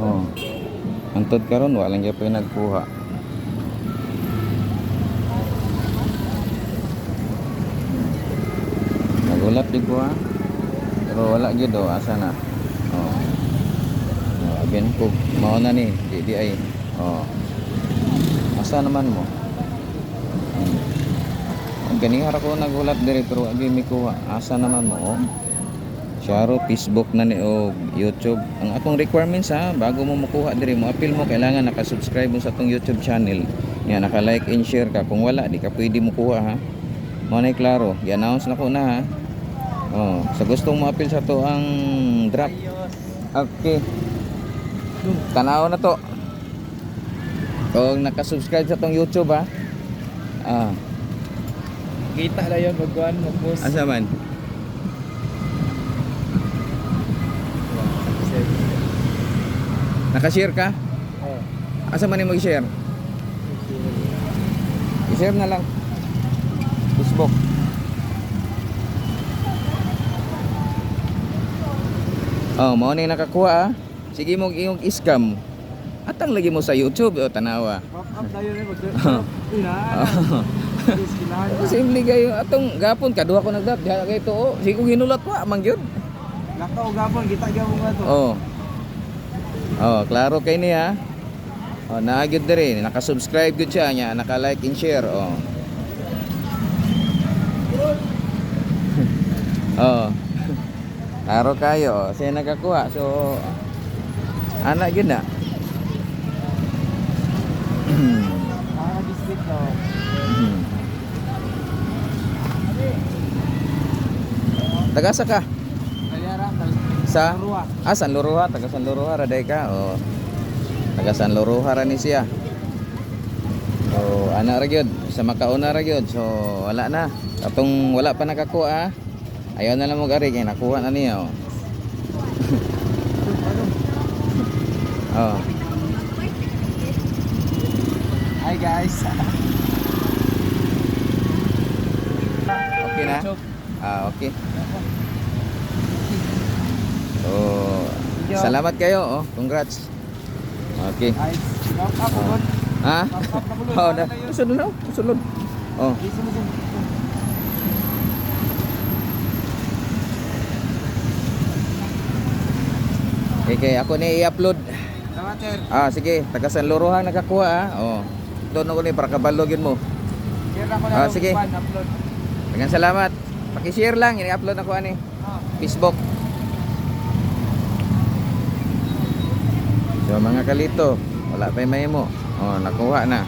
Oh. Antod karon wa lang gyud nagkuha. Nagulat jud ko ha. Pero wala gyud asa na. Oh. Again ko mao na ni di ay. Oh. Asa naman mo? Ganihar ako nagulat diri pero agi mi kuha. Asa naman mo? Oh. Sharo Facebook na ni o YouTube. Ang akong requirements ha, bago mo makuha diri mo appeal mo kailangan naka-subscribe mo sa tong YouTube channel. Yan naka-like and share ka. Kung wala di ka pwede mo kuha ha. Mo na klaro. I-announce na ko na ha. Oh, sa gustong mo appeal sa to ang drop. Okay. Tanaw na to. Kung naka-subscribe sa tong YouTube ha. Ah. Kita na yun, magkuhan, mag-post. Asa man? Naka-share ka? Oh. Asa man yung mag-share? I-share na lang. Facebook. Oh, mao ni nakakuha ah. Sige mo iyong scam. Atang lagi mo sa YouTube o tanawa. Pop-up na yun, mag-drop. Simple kayo atong gapon kaduha ko nagdap diha kay to. Oh. Sige ko ginulat wa man gyud. Lakaw gapon kita gyud nga to. Oh. Oh, klaro kay ni ha. Oh, naagid diri, naka-subscribe gud siya nya, naka-like and share. Oh. Oh. Klaro kayo, siya nagakuha. So anak gyud na. Nakaka-display to. Tagasa ka? Kayara, Sa Luruha. San Luruha, taga San Luruha ra day ka. Oh. Taga San Luruha ra ni siya. So ana ra gyud, sa makauna ra gyud. So wala na. Atong wala pa nakakuha. Ayaw na lang mo gari kay nakuha na niya. Oh. Oh. Hi guys. Okay na? Ah, okay. So, salamat kayo. Oh, congrats. Okay. Guys, pop-up po. Ha? Pop-up na kulod. Oh, na. Susunod na. Susunod. Oh. Okay, ako ni i-upload. Salamat sir. Ah, sige. Taga San Luruha nakakuha ah. Oh. Doon ako ni para kabalogin mo. Share ako Ah, na sige. upload. Daghang salamat. Paki-share lang, ini-upload ako ani. Facebook. So mga kalito, wala pa may mo. Oh, nakuha na.